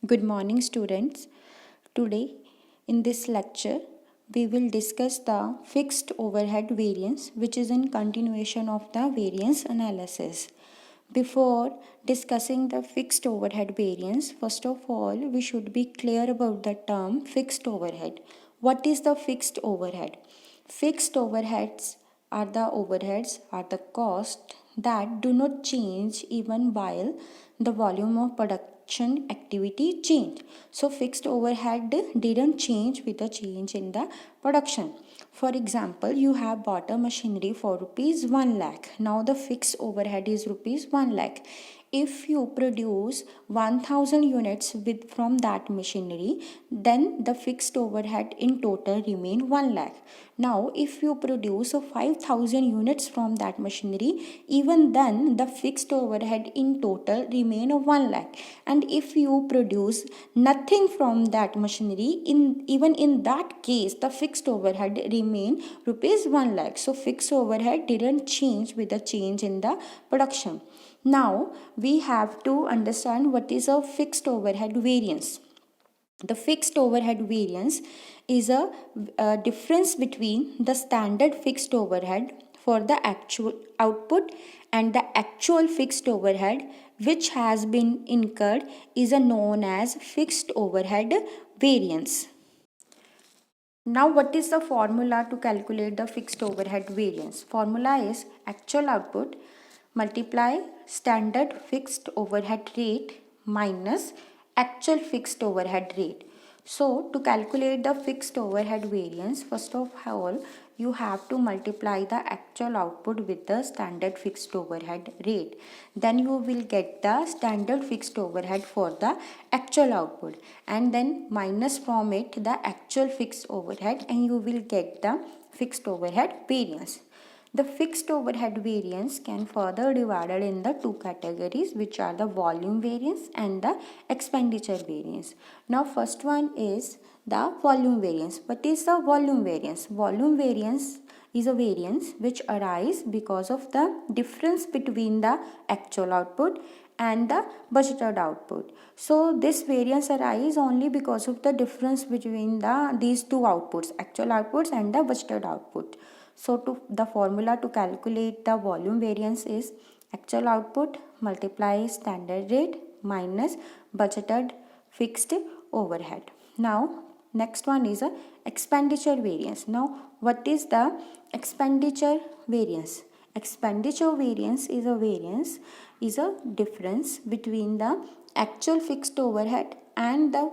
Good morning, students. Today, in this lecture, we will discuss the fixed overhead variance, which is in continuation of the variance analysis. Before discussing the fixed overhead variance, first of all, we should be clear about the term fixed overhead. What is the fixed overhead? Fixed overheads are the cost that do not change even while the volume of production activity change. So fixed overhead didn't change with the change in the production. For example, you have bought a machinery for rupees 1 lakh. Now the fixed overhead is rupees 1 lakh. If you produce 1000 units from that machinery, then the fixed overhead in total remain 1 lakh. Now if you produce 5000 units from that machinery, even then the fixed overhead in total remain 1 lakh. And if you produce nothing from that machinery, even in that case the fixed overhead remain rupees 1 lakh. So fixed overhead didn't change with the change in the production. Now we have to understand what is a fixed overhead variance. The fixed overhead variance is a difference between the standard fixed overhead for the actual output and the actual fixed overhead which has been incurred is known as fixed overhead variance. Now what is the formula to calculate the fixed overhead variance? Formula is actual output multiply standard fixed overhead rate minus actual fixed overhead rate. So to calculate the fixed overhead variance, first of all you have to multiply the actual output with the standard fixed overhead rate. Then you will get the standard fixed overhead for the actual output and then minus from it the actual fixed overhead and you will get the fixed overhead variance. The fixed overhead variance can further divided in the two categories which are the volume variance and the expenditure variance. Now first one is the volume variance. What is the volume variance? Volume variance is a variance which arises because of the difference between the actual output and the budgeted output. So this variance arises only because of the difference between these two outputs, actual outputs and the budgeted output. So the formula to calculate the volume variance is actual output multiply standard rate minus budgeted fixed overhead. Now next one is a expenditure variance. Now what is the expenditure variance? Expenditure variance is a difference between the actual fixed overhead and the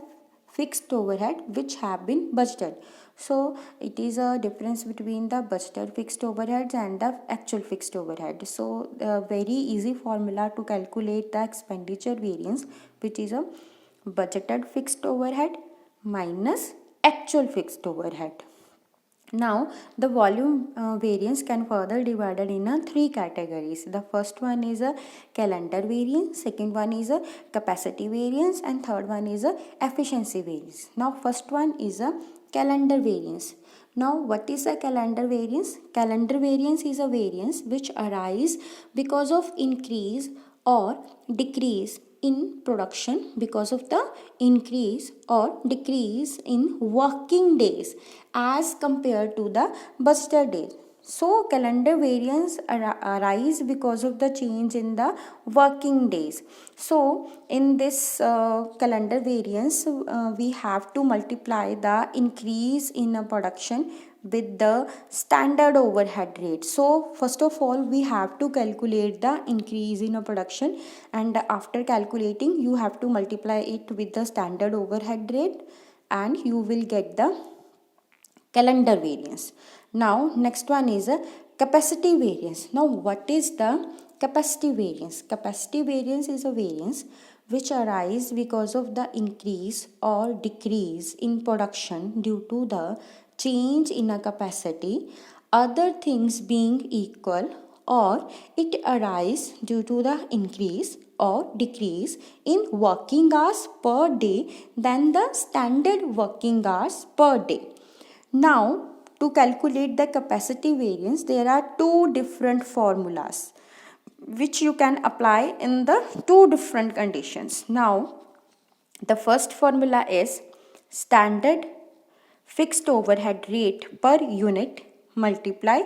fixed overhead which have been budgeted. So it is a difference between the budgeted fixed overheads and the actual fixed overhead. So a very easy formula to calculate the expenditure variance, which is a budgeted fixed overhead minus actual fixed overhead. Now the volume variance can further divided in three categories. The first one is a calendar variance, second one is a capacity variance and third one is a efficiency variance. Now first one is a calendar variance. Now what is a calendar variance? Calendar variance is a variance which arises because of increase or decrease in production because of the increase or decrease in working days as compared to the budgeted days. So calendar variance arise because of the change in the working days. So in this calendar variance we have to multiply the increase in production with the standard overhead rate. So first of all we have to calculate the increase in a production and after calculating you have to multiply it with the standard overhead rate and you will get the calendar variance. Now next one is a capacity variance. Now what is the capacity variance? Capacity variance is a variance which arises because of the increase or decrease in production due to the change in a capacity, other things being equal, or it arises due to the increase or decrease in working hours per day than the standard working hours per day. Now, to calculate the capacity variance, there are two different formulas which you can apply in the two different conditions. Now, The first formula is standard fixed overhead rate per unit multiply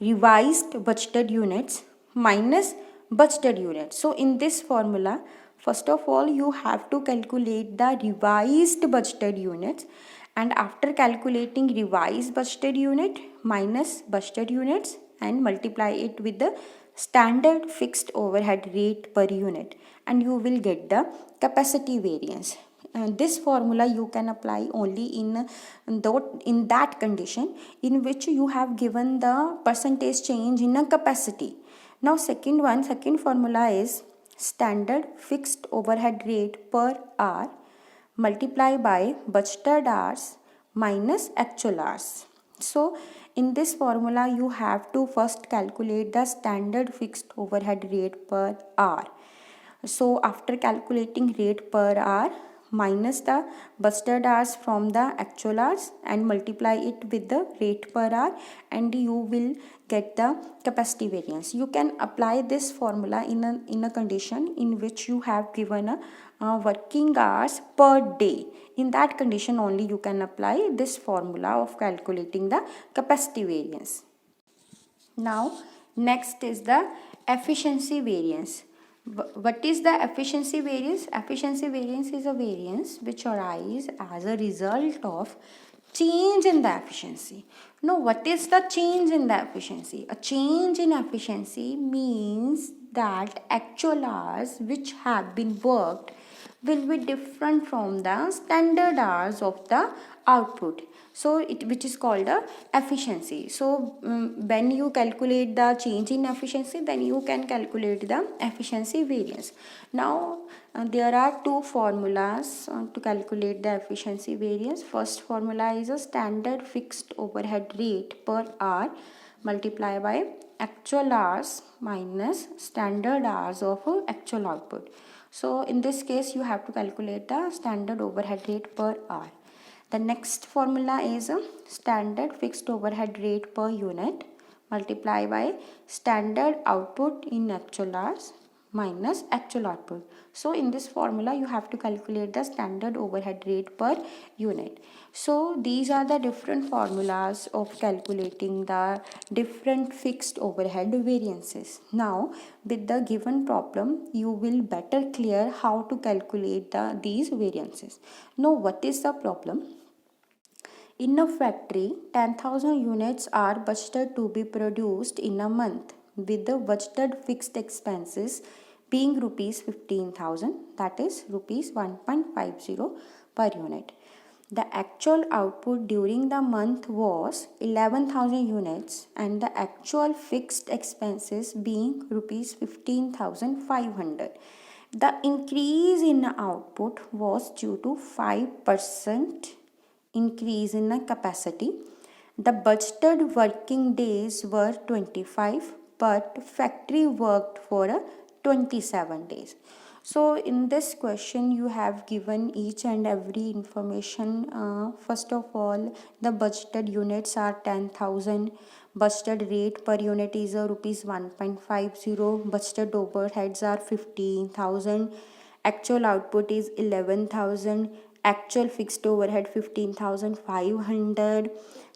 revised budgeted units minus budgeted units. So in this formula, first of all you have to calculate the revised budgeted units, and after calculating revised budgeted unit minus budgeted units and multiply it with the standard fixed overhead rate per unit, and you will get the capacity variance. This formula you can apply only in that condition in which you have given the percentage change in a capacity. Now second formula is standard fixed overhead rate per hour multiply by budgeted hours minus actual hours. So in this formula you have to first calculate the standard fixed overhead rate per hour. So after calculating rate per hour minus the budgeted hours from the actual hours and multiply it with the rate per hour, and you will get the capacity variance. You can apply this formula in a condition in which you have given a working hours per day. In that condition only you can apply this formula of calculating the capacity variance. Now next is the efficiency variance. What is the efficiency variance? Efficiency variance is a variance which arises as a result of change in the efficiency. Now what is the change in the efficiency? A change in efficiency means that actual hours which have been worked will be different from the standard hours of the output. So which is called a efficiency. So when you calculate the change in efficiency, then you can calculate the efficiency variance. Now there are two formulas to calculate the efficiency variance. First formula is a standard fixed overhead rate per hour multiplied by actual hours minus standard hours of actual output. So in this case you have to calculate the standard overhead rate per hour. The next formula is a standard fixed overhead rate per unit multiplied by standard output in actual hours minus actual output. So in this formula you have to calculate the standard overhead rate per unit. So these are the different formulas of calculating the different fixed overhead variances. Now with the given problem you will better clear how to calculate these variances. Now what is the problem? In a factory, 10,000 units are budgeted to be produced in a month, with the budgeted fixed expenses being rupees 15,000, that is rupees 1.50 per unit. The actual output during the month was 11,000 units and the actual fixed expenses being rupees 15,500. The increase in output was due to 5% increase in a capacity. The budgeted working days were 25, but factory worked for 27 days. So in this question you have given each and every information. First of all, the budgeted units are 10,000. Budgeted rate per unit is rupees 1.50. Budgeted overheads are 15,000. Actual output is 11,000. Actual fixed overhead 15,500.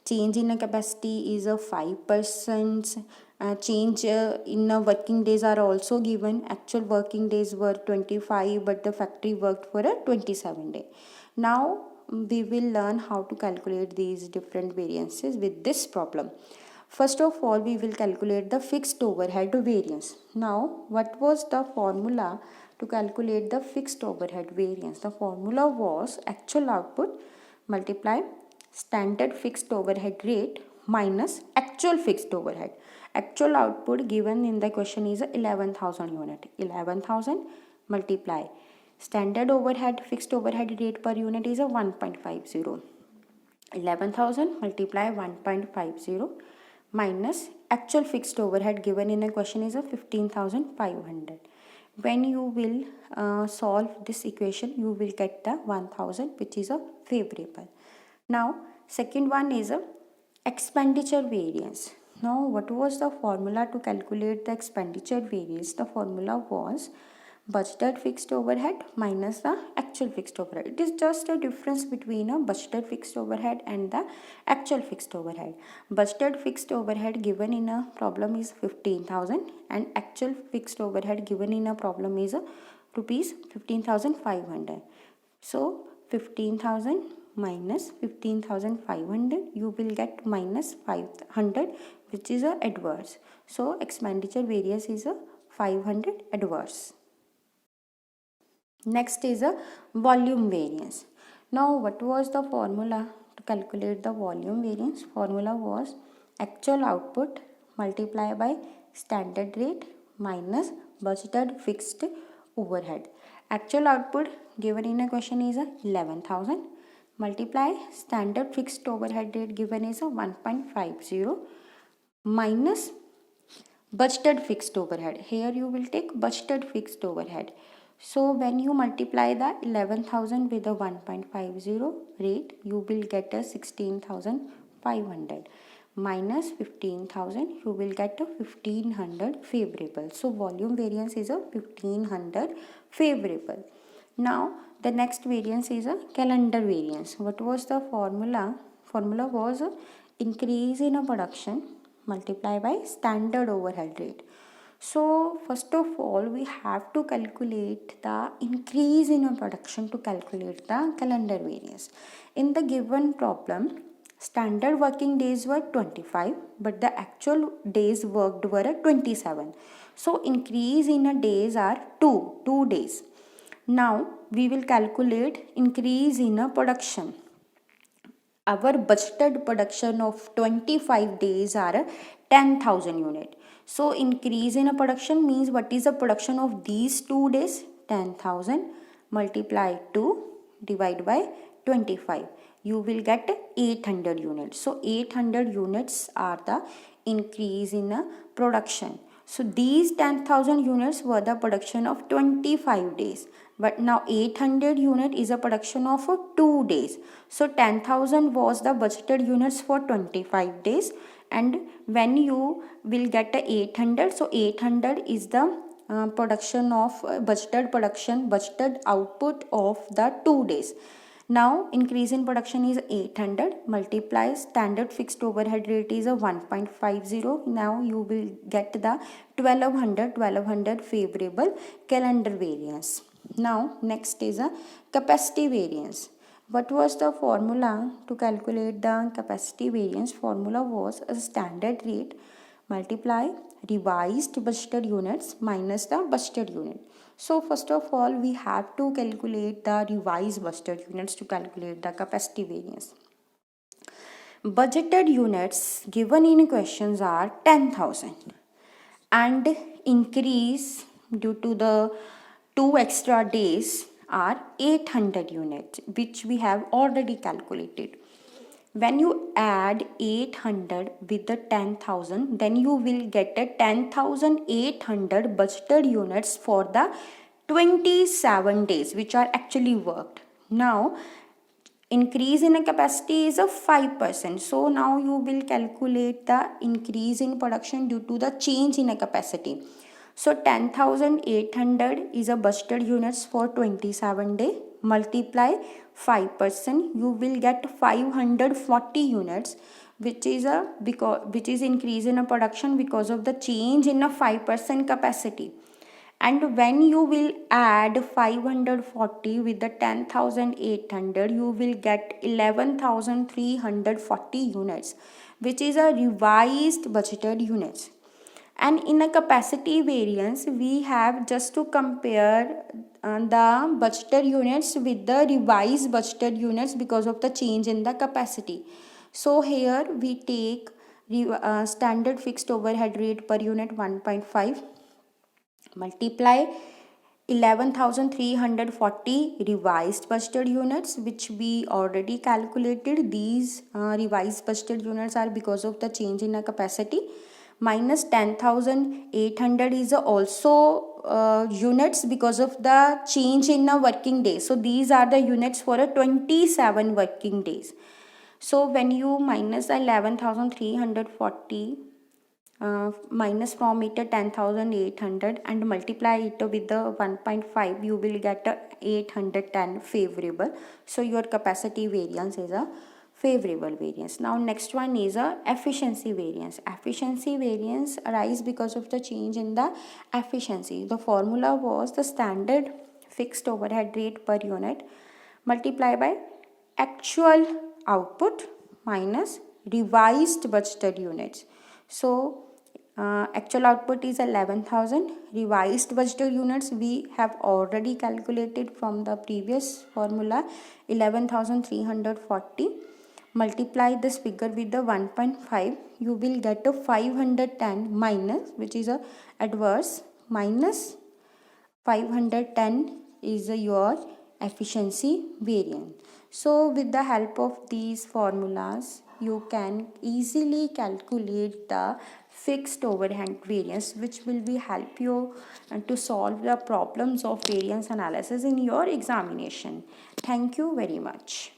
Change in a capacity is a 5%. Change in working days are also given. Actual working days were 25, but the factory worked for a 27 day. Now we will learn how to calculate these different variances with this problem. First of all, we will calculate the fixed overhead variance. Now, what was the formula to calculate the fixed overhead variance? The formula was actual output multiply standard fixed overhead rate minus actual fixed overhead. Actual output given in the question is 11,000 unit. 11,000 multiply standard overhead fixed overhead rate per unit is 1.50. 11,000 multiply 1.50 minus actual fixed overhead given in a question is 15,500. When you will solve this equation, you will get the 1000, which is a favorable. Now second one is a expenditure variance. Now what was the formula to calculate the expenditure variance? The formula was budgeted fixed overhead minus the actual fixed overhead. It is just a difference between a budgeted fixed overhead and the actual fixed overhead. Budgeted fixed overhead given in a problem is 15,000 and actual fixed overhead given in a problem is rupees 15,500. So 15,000 minus 15,500, you will get minus 500, which is a adverse. So expenditure variance is a 500 adverse. Next is a volume variance. Now what was the formula to calculate the volume variance? Formula was actual output multiplied by standard rate minus budgeted fixed overhead. Actual output given in a question is 11,000 multiply standard fixed overhead rate given is 1.50 minus budgeted fixed overhead. Here you will take budgeted fixed overhead. So when you multiply the 11,000 with the 1.50 rate, you will get a 16,500 minus 15,000, you will get a 1500 favorable. So volume variance is a 1500 favorable. Now the next variance is a calendar variance. What was the formula? Formula was a increase in a production multiply by standard overhead rate. So first of all, we have to calculate the increase in a production to calculate the calendar variance. In the given problem, standard working days were 25, but the actual days worked were 27. So increase in a days are 2 days. Now we will calculate increase in a production. Our budgeted production of 25 days are 10,000 unit. So increase in a production means what is the production of these 2 days? 10,000 multiply 2 divide by 25. You will get 800 units. So 800 units are the increase in a production. So these 10,000 units were the production of 25 days. But now 800 unit is a production of 2 days. So 10,000 was the budgeted units for 25 days. And when you will get 800, so 800 is the production of budgeted output of the 2 days. Now increase in production is 800 multiply standard fixed overhead rate is a 1.50. Now you will get the 1200 favorable calendar variance. Now next is a capacity variance. What was the formula to calculate the capacity variance? Formula was a standard rate multiply revised budgeted units minus the budgeted unit. So first of all, we have to calculate the revised budgeted units to calculate the capacity variance. Budgeted units given in questions are 10,000 and increase due to the 2 extra days are 800 units, which we have already calculated. When you add 800 with the 10,000, then you will get a 10,800 budgeted units for the 27 days which are actually worked. Now increase in a capacity is a 5%. So now you will calculate the increase in production due to the change in a capacity. So 10,800 is a budgeted units for 27 day multiply 5%, you will get 540 units, which is increase in a production because of the change in a 5% capacity. And when you will add 540 with the 10,800, you will get 11,340 units, which is a revised budgeted units. And in a capacity variance, we have just to compare the budgeted units with the revised budgeted units because of the change in the capacity. So here we take standard fixed overhead rate per unit 1.5 multiply 11,340 revised budgeted units, which we already calculated. These revised budgeted units are because of the change in a capacity, minus 10,800 is also units because of the change in a working day. So these are the units for a 27 working days. So when you minus 11,340 minus from it 10,800 and multiply it with the 1.5, you will get 810 favorable. So your capacity variance is a favorable variance. Now next one is a efficiency variance. Efficiency variance arise because of the change in the efficiency. The formula was the standard fixed overhead rate per unit multiplied by actual output minus revised budgeted units. So actual output is 11,000. Revised budgeted units we have already calculated from the previous formula, 11,340. Multiply this figure with the 1.5, you will get a 510 minus, which is a adverse, minus 510 is your efficiency variance. So with the help of these formulas, you can easily calculate the fixed overhead variance, which will be help you to solve the problems of variance analysis in your examination. Thank you very much.